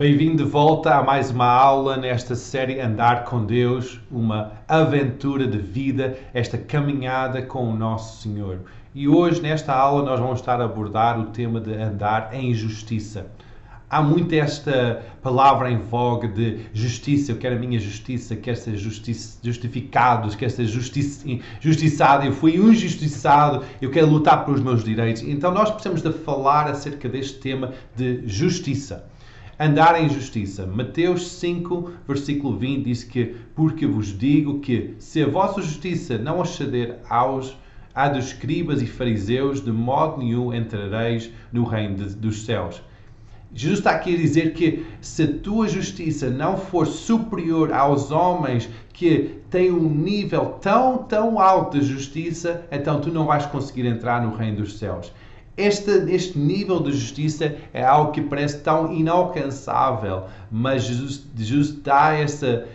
Bem-vindo de volta a mais uma aula nesta série Andar com Deus, uma aventura de vida, esta caminhada com o nosso Senhor. E hoje, nesta aula, nós vamos estar a abordar o tema de andar em justiça. Há muito esta palavra em voga de justiça. Eu quero a minha justiça, quero ser justificado, quero ser justiçado. Eu fui injustiçado, eu quero lutar pelos meus direitos. Então nós precisamos de falar acerca deste tema de justiça. Andar em justiça. Mateus 5, versículo 20 diz que porque vos digo que se a vossa justiça não exceder à dos escribas e fariseus, de modo nenhum entrareis no reino dos céus. Jesus está aqui a dizer que se a tua justiça não for superior aos homens que têm um nível tão alto de justiça, então tu não vais conseguir entrar no reino dos céus. Este nível de justiça é algo que parece tão inalcançável, mas Jesus dá esse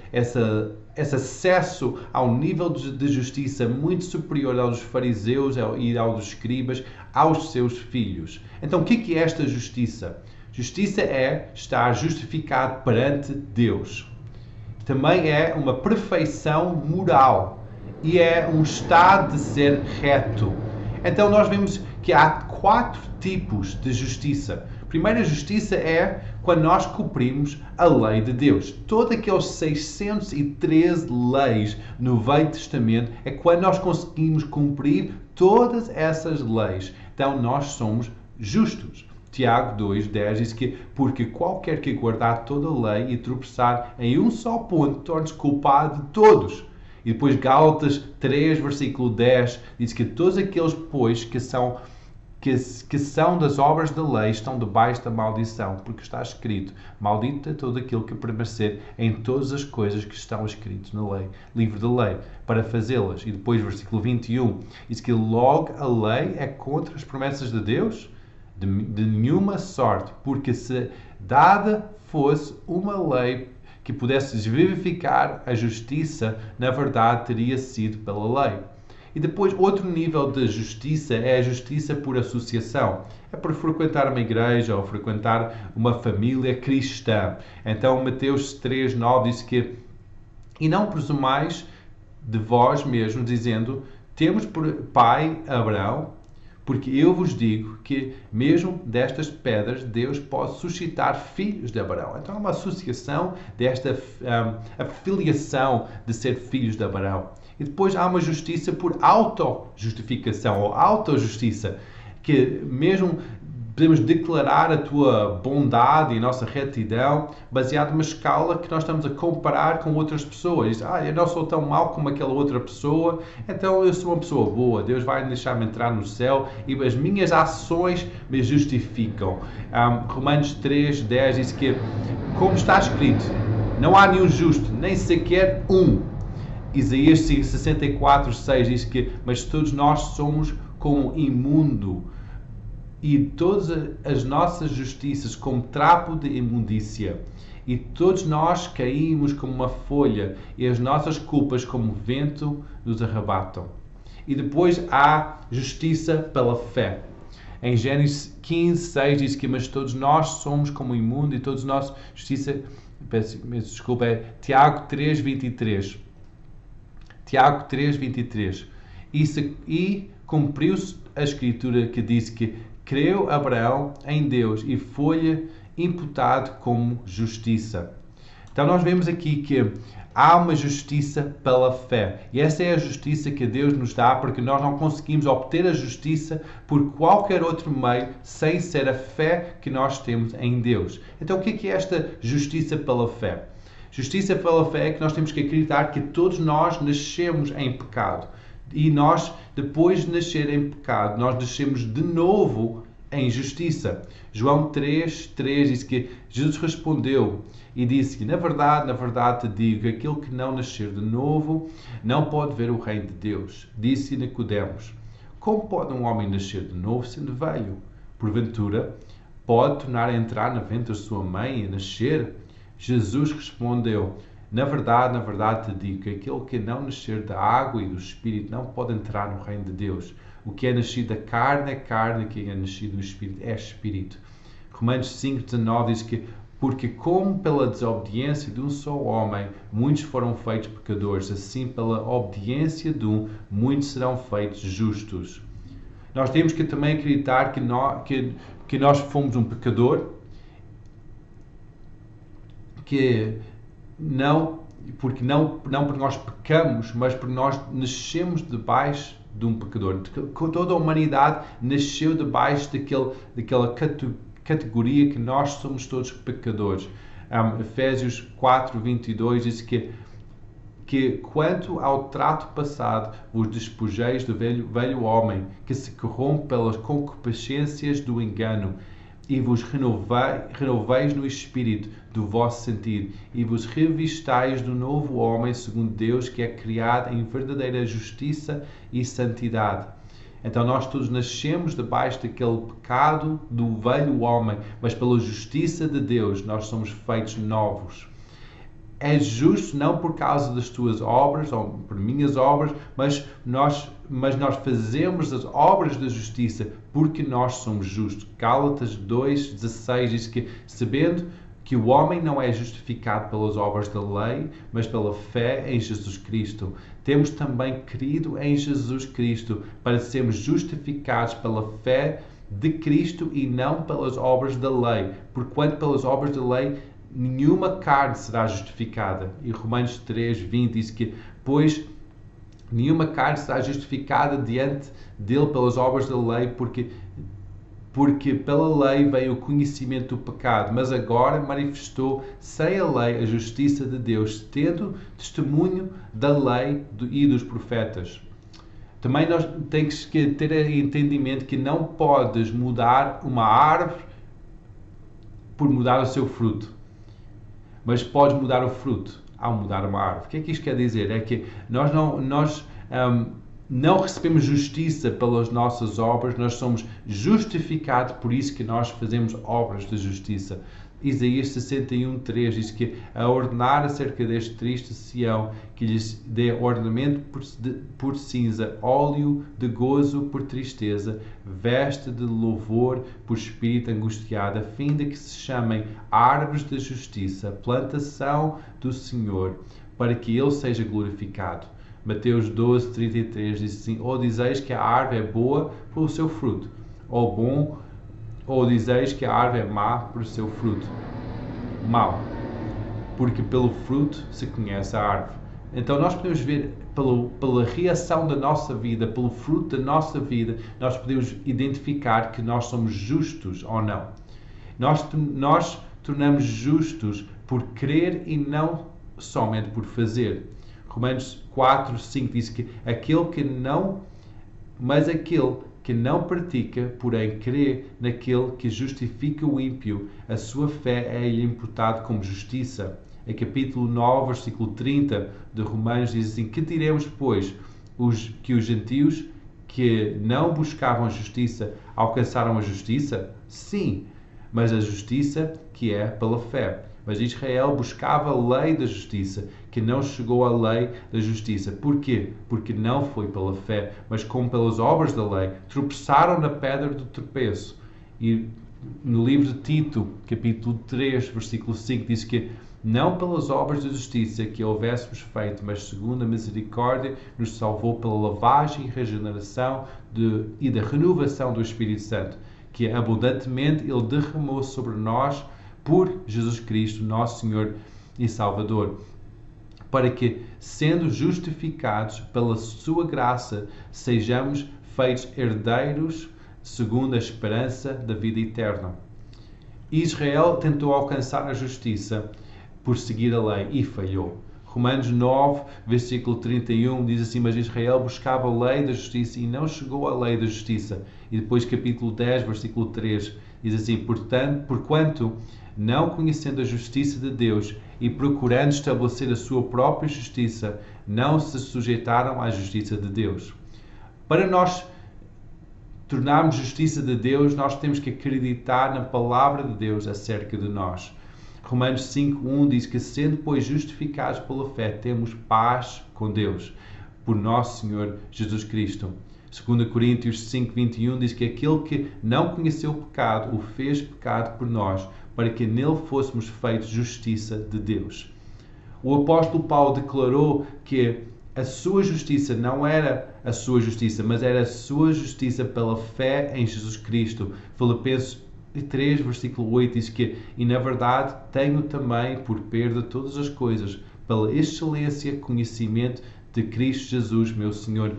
acesso ao nível de justiça muito superior aos fariseus e aos escribas, aos seus filhos. Então, o que é esta justiça? Justiça é estar justificado perante Deus. Também é uma perfeição moral e é um estado de ser reto. Então nós vemos que há 4 tipos de justiça. A primeira justiça é quando nós cumprimos a lei de Deus. Todos aqueles 613 leis no Velho Testamento é quando nós conseguimos cumprir todas essas leis. Então nós somos justos. Tiago 2,10 diz que porque qualquer que guardar toda a lei e tropeçar em um só ponto torna-se culpado de todos. E depois Gálatas 3, versículo 10 diz que todos aqueles, pois, que são das obras da lei estão debaixo da maldição, porque está escrito: maldito é todo aquele que permanecer em todas as coisas que estão escritas na lei, livro da lei, para fazê-las. E depois, versículo 21, diz que logo a lei é contra as promessas de Deus? De nenhuma sorte, porque se dada fosse uma lei que pudesse vivificar a justiça, na verdade teria sido pela lei. E depois, outro nível de justiça é a justiça por associação. É por frequentar uma igreja ou frequentar uma família cristã. Então, Mateus 3,9 diz que: e não presumais de vós mesmos, dizendo, temos por pai Abraão, porque eu vos digo que mesmo destas pedras Deus pode suscitar filhos de Abraão. Então é uma associação desta afiliação de ser filhos de Abraão. E depois há uma justiça por auto-justificação ou autojustiça, que mesmo podemos declarar a tua bondade e a nossa retidão baseado numa escala que nós estamos a comparar com outras pessoas. Eu não sou tão mau como aquela outra pessoa, então eu sou uma pessoa boa. Deus vai deixar-me entrar no céu e as minhas ações me justificam. Romanos 3,10 diz que, como está escrito, não há nenhum justo, nem sequer um. Isaías 64,6 diz que, mas todos nós somos como imundo, e todas as nossas justiças como trapo de imundícia, e todos nós caímos como uma folha, e as nossas culpas como vento nos arrebatam. E depois há justiça pela fé. Em Gênesis 15,6 diz que, mas todos nós somos como imundo, e todos nós, justiça, desculpa, é Tiago 3,23. Tiago 3,23. E cumpriu-se a escritura que diz que creu Abraão em Deus e foi-lhe imputado como justiça. Então nós vemos aqui que há uma justiça pela fé. E essa é a justiça que Deus nos dá, porque nós não conseguimos obter a justiça por qualquer outro meio sem ser a fé que nós temos em Deus. Então o que é esta justiça pela fé? Justiça pela fé é que nós temos que acreditar que todos nós nascemos em pecado. E nós, depois de nascer em pecado, nós nascemos de novo em justiça. João 3,3 diz que Jesus respondeu e disse que, na verdade te digo que aquele que não nascer de novo não pode ver o reino de Deus. Disse Nicodemos: como pode um homem nascer de novo sendo velho? Porventura, pode tornar a entrar no ventre de sua mãe e nascer? Jesus respondeu: na verdade te digo que aquele que não nascer da água e do Espírito não pode entrar no reino de Deus. O que é nascido da carne é carne, e quem é nascido do Espírito é Espírito. Romanos 5,19 diz que Porque como pela desobediência de um só homem muitos foram feitos pecadores, assim pela obediência de um muitos serão feitos justos. Nós temos que também acreditar que nós fomos um pecador, que porque nós pecamos, mas porque nós nascemos debaixo de um pecador. Toda a humanidade nasceu debaixo daquela categoria que nós somos todos pecadores. Efésios 4:22 diz que quanto ao trato passado vos despojeis do velho homem, que se corrompe pelas concupiscências do engano, e vos renoveis no espírito do vosso sentir, e vos revistais do novo homem segundo Deus, que é criado em verdadeira justiça e santidade. Então nós todos nascemos debaixo daquele pecado do velho homem, mas pela justiça de Deus nós somos feitos novos. É justo não por causa das tuas obras ou por minhas obras, mas nós fazemos as obras da justiça porque nós somos justos. Gálatas 2:16 diz que, sabendo que o homem não é justificado pelas obras da lei, mas pela fé em Jesus Cristo, temos também crido em Jesus Cristo para sermos justificados pela fé de Cristo e não pelas obras da lei, porquanto pelas obras da lei nenhuma carne será justificada. E Romanos 3:20 diz que, pois, nenhuma carne será justificada diante dele pelas obras da lei, porque pela lei veio o conhecimento do pecado, mas agora manifestou sem a lei a justiça de Deus, tendo testemunho da lei e dos profetas. Também nós temos que ter entendimento que não podes mudar uma árvore por mudar o seu fruto, mas podes mudar o fruto ao mudar uma árvore. O que é que isto quer dizer? É que nós não recebemos justiça pelas nossas obras, nós somos justificados, por isso que nós fazemos obras de justiça. Isaías 61:3 diz que a ordenar acerca deste triste Sião, que lhes dê ornamento por cinza, óleo de gozo por tristeza, veste de louvor por espírito angustiado, a fim de que se chamem árvores da justiça, plantação do Senhor, para que ele seja glorificado. Mateus 12:33 diz assim: ou dizeis que a árvore é boa pelo seu fruto, ou dizeis que a árvore é má por seu fruto. Mau, porque pelo fruto se conhece a árvore. Então nós podemos ver pela reação da nossa vida, pelo fruto da nossa vida, nós podemos identificar que nós somos justos ou não. Nós tornamos justos por crer e não somente por fazer. Romanos 4:5 diz que aquele que não pratica, porém crê naquele que justifica o ímpio, a sua fé é-lhe imputada como justiça. Em capítulo 9, versículo 30 de Romanos diz assim: que diremos, pois, que os gentios que não buscavam a justiça alcançaram a justiça? Sim, mas a justiça que é pela fé. Mas Israel buscava a lei da justiça, que não chegou à lei da justiça. Porquê? Porque não foi pela fé, mas como pelas obras da lei. Tropeçaram na pedra do tropeço. E no livro de Tito, capítulo 3, versículo 5, diz que não pelas obras da justiça que houvéssemos feito, mas segundo a misericórdia, nos salvou pela lavagem e regeneração e da renovação do Espírito Santo, que abundantemente Ele derramou sobre nós por Jesus Cristo, nosso Senhor e Salvador, para que, sendo justificados pela sua graça, sejamos feitos herdeiros segundo a esperança da vida eterna. Israel tentou alcançar a justiça por seguir a lei e falhou. Romanos 9, versículo 31 diz assim: mas Israel buscava a lei da justiça e não chegou à lei da justiça. E depois capítulo 10, versículo 3 diz assim: porquanto não conhecendo a justiça de Deus e procurando estabelecer a sua própria justiça, não se sujeitaram à justiça de Deus. Para nós tornarmos justiça de Deus, nós temos que acreditar na palavra de Deus acerca de nós. Romanos 5:1 diz que, sendo, pois, justificados pela fé, temos paz com Deus, por nosso Senhor Jesus Cristo. 2 Coríntios 5:21 diz que aquele que não conheceu o pecado, o fez pecado por nós, para que nele fôssemos feitos justiça de Deus. O apóstolo Paulo declarou que a sua justiça não era a sua justiça, mas era a sua justiça pela fé em Jesus Cristo. Filipenses 3, versículo 8 diz que, e na verdade tenho também por perda todas as coisas, pela excelência e conhecimento de Cristo Jesus, meu Senhor,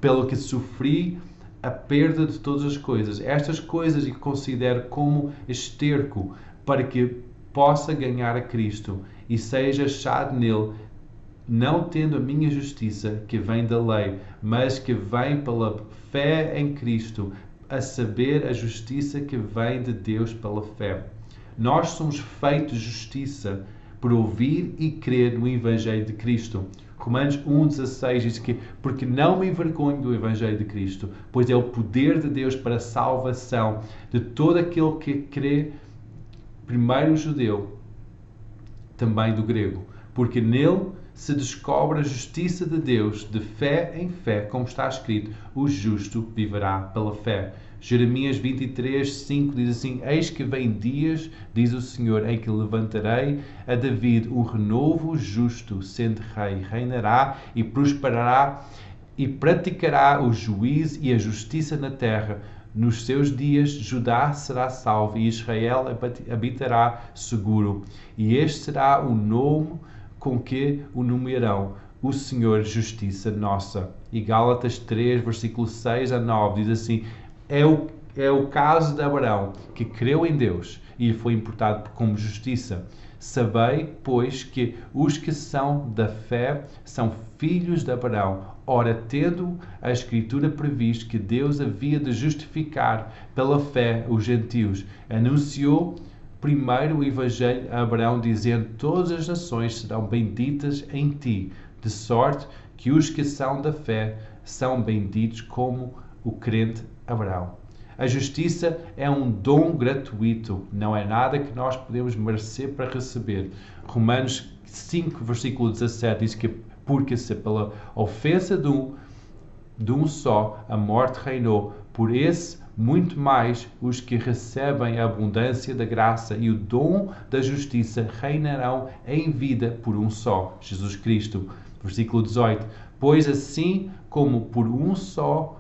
pelo que sofri a perda de todas as coisas. Estas coisas eu considero como esterco para que possa ganhar a Cristo e seja achado nele, não tendo a minha justiça que vem da lei, mas que vem pela fé em Cristo, a saber, a justiça que vem de Deus pela fé. Nós somos feitos justiça por ouvir e crer no Evangelho de Cristo. Romanos 1,16 diz que, porque não me envergonho do Evangelho de Cristo, pois é o poder de Deus para a salvação de todo aquele que crê, primeiro o judeu, também do grego, porque nele se descobre a justiça de Deus, de fé em fé, como está escrito, o justo viverá pela fé. Jeremias 23, 5 diz assim, eis que vem dias, diz o Senhor, em que levantarei a David um renovo justo, sendo rei, reinará e prosperará e praticará o juízo e a justiça na terra. Nos seus dias Judá será salvo e Israel habitará seguro. E este será o nome com que o nomearão, o Senhor Justiça Nossa. E Gálatas 3, versículo 6 a 9 diz assim, é o caso de Abraão, que creu em Deus e lhe foi imputado como justiça. Sabei, pois, que os que são da fé são filhos de Abraão. Ora, tendo a Escritura previsto que Deus havia de justificar pela fé os gentios, anunciou primeiro o Evangelho a Abraão, dizendo, todas as nações serão benditas em ti, de sorte que os que são da fé são benditos como o crente Abraão. A justiça é um dom gratuito, não é nada que nós podemos merecer para receber. Romanos 5, versículo 17 diz que, porque se pela ofensa de um só a morte reinou, por esse muito mais os que recebem a abundância da graça e o dom da justiça reinarão em vida por um só, Jesus Cristo. Versículo 18. Pois assim como por uma só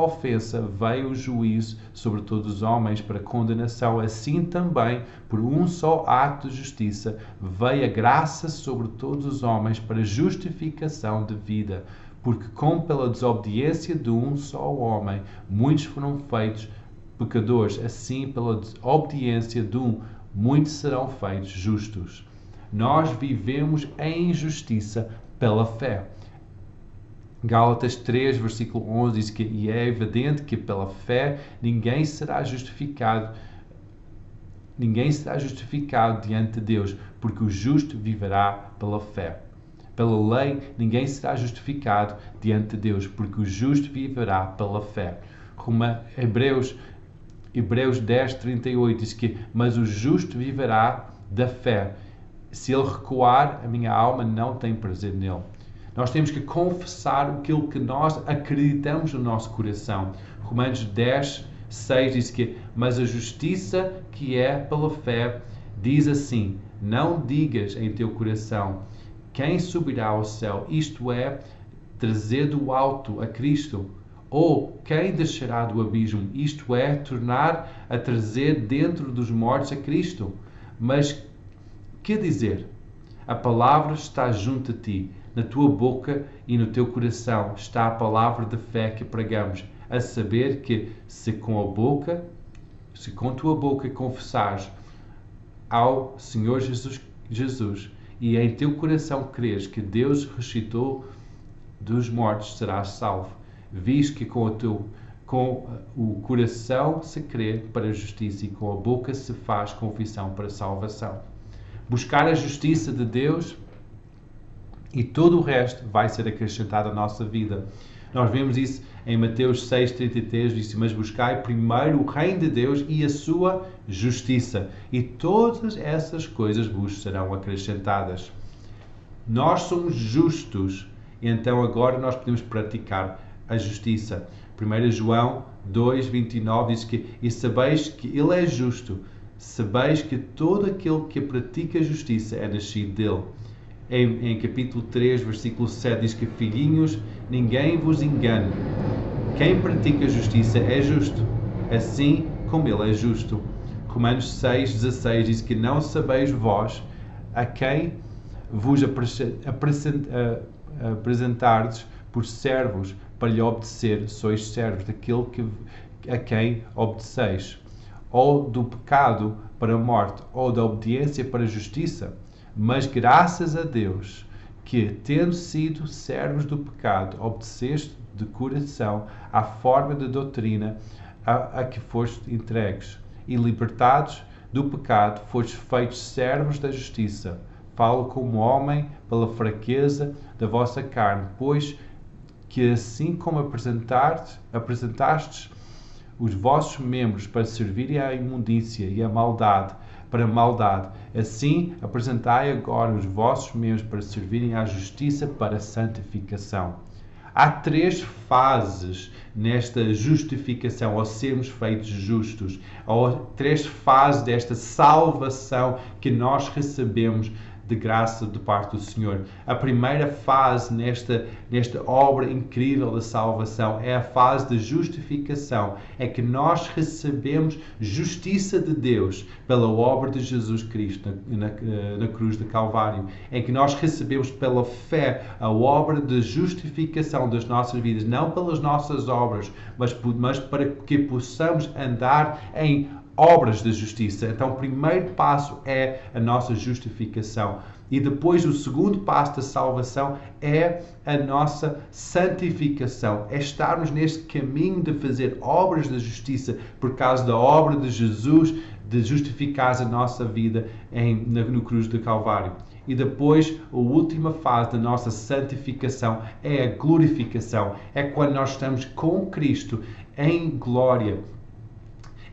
ofensa veio o juízo sobre todos os homens para condenação, assim também por um só ato de justiça veio a graça sobre todos os homens para justificação de vida. Porque como pela desobediência de um só homem muitos foram feitos pecadores, assim pela desobediência de um muitos serão feitos justos. Nós vivemos em justiça pela fé. Gálatas 3, versículo 11 diz que e é evidente que pela fé ninguém será justificado diante de Deus, porque o justo viverá pela fé. Pela lei ninguém será justificado diante de Deus, porque o justo viverá pela fé. Hebreus 10, 38 diz que mas o justo viverá da fé. Se ele recuar, a minha alma não tem prazer nele. Nós temos que confessar aquilo que nós acreditamos no nosso coração. Romanos 10, 6 diz que mas a justiça que é pela fé diz assim, não digas em teu coração, quem subirá ao céu, isto é, trazer do alto a Cristo, ou quem descerá do abismo, isto é, tornar a trazer dentro dos mortos a Cristo. Mas que dizer? A palavra está junto a ti, na tua boca e no teu coração está a palavra de fé que pregamos, a saber que se com tua boca confessares ao Senhor Jesus e em teu coração creres que Deus ressuscitou dos mortos, serás salvo, visto que com o coração se crê para a justiça e com a boca se faz confissão para a salvação. Buscar a justiça de Deus e todo o resto vai ser acrescentado à nossa vida. Nós vemos isso em Mateus 6,33, diz: mas buscai primeiro o reino de Deus e a sua justiça, e todas essas coisas vos serão acrescentadas. Nós somos justos, então agora nós podemos praticar a justiça. 1 João 2,29 diz que e sabeis que Ele é justo, sabeis que todo aquele que pratica a justiça é nascido dele. Em capítulo 3, versículo 7, diz que, filhinhos, ninguém vos engane. Quem pratica a justiça é justo, assim como ele é justo. Romanos 6, 16 diz que não sabeis vós a quem vos apresentardes por servos para lhe obedecer, sois servos daquele a quem obedeceis, ou do pecado para a morte, ou da obediência para a justiça. Mas graças a Deus que, tendo sido servos do pecado, obedeceste de coração à forma de doutrina a que foste entregues, e libertados do pecado, fostes feitos servos da justiça. Falo como homem pela fraqueza da vossa carne, pois que assim como apresentastes os vossos membros para servirem à imundícia e à maldade, para a maldade, assim apresentai agora os vossos membros para servirem à justiça, para a santificação. Há 3 fases nesta justificação, ao sermos feitos justos. Há 3 fases desta salvação que nós recebemos de graça de parte do Senhor. A primeira fase nesta obra incrível da salvação é a fase de justificação. É que nós recebemos justiça de Deus pela obra de Jesus Cristo na cruz de Calvário. É que nós recebemos pela fé a obra de justificação das nossas vidas, não pelas nossas obras, mas para que possamos andar em obras de justiça. Então, o primeiro passo é a nossa justificação. E depois, o segundo passo da salvação é a nossa santificação. É estarmos neste caminho de fazer obras de justiça por causa da obra de Jesus, de justificar a nossa vida no cruz do Calvário. E depois, a última fase da nossa santificação é a glorificação. É quando nós estamos com Cristo em glória,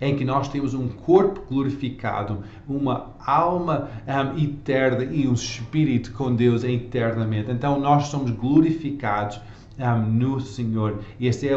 em que nós temos um corpo glorificado, uma alma eterna e um espírito com Deus eternamente. Então nós somos glorificados no Senhor. E este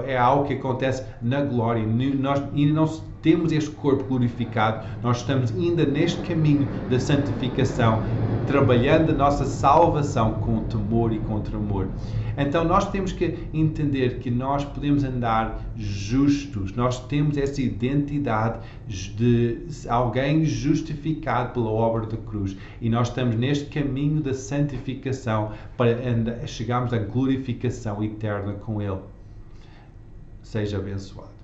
é algo que acontece na glória. Nós ainda não temos este corpo glorificado, nós estamos ainda neste caminho da santificação, trabalhando a nossa salvação com temor e com tremor. Então nós temos que entender que nós podemos andar justos, nós temos essa identidade de alguém justificado pela obra da cruz, e nós estamos neste caminho da santificação para chegarmos à glorificação eterna com Ele. Seja abençoado.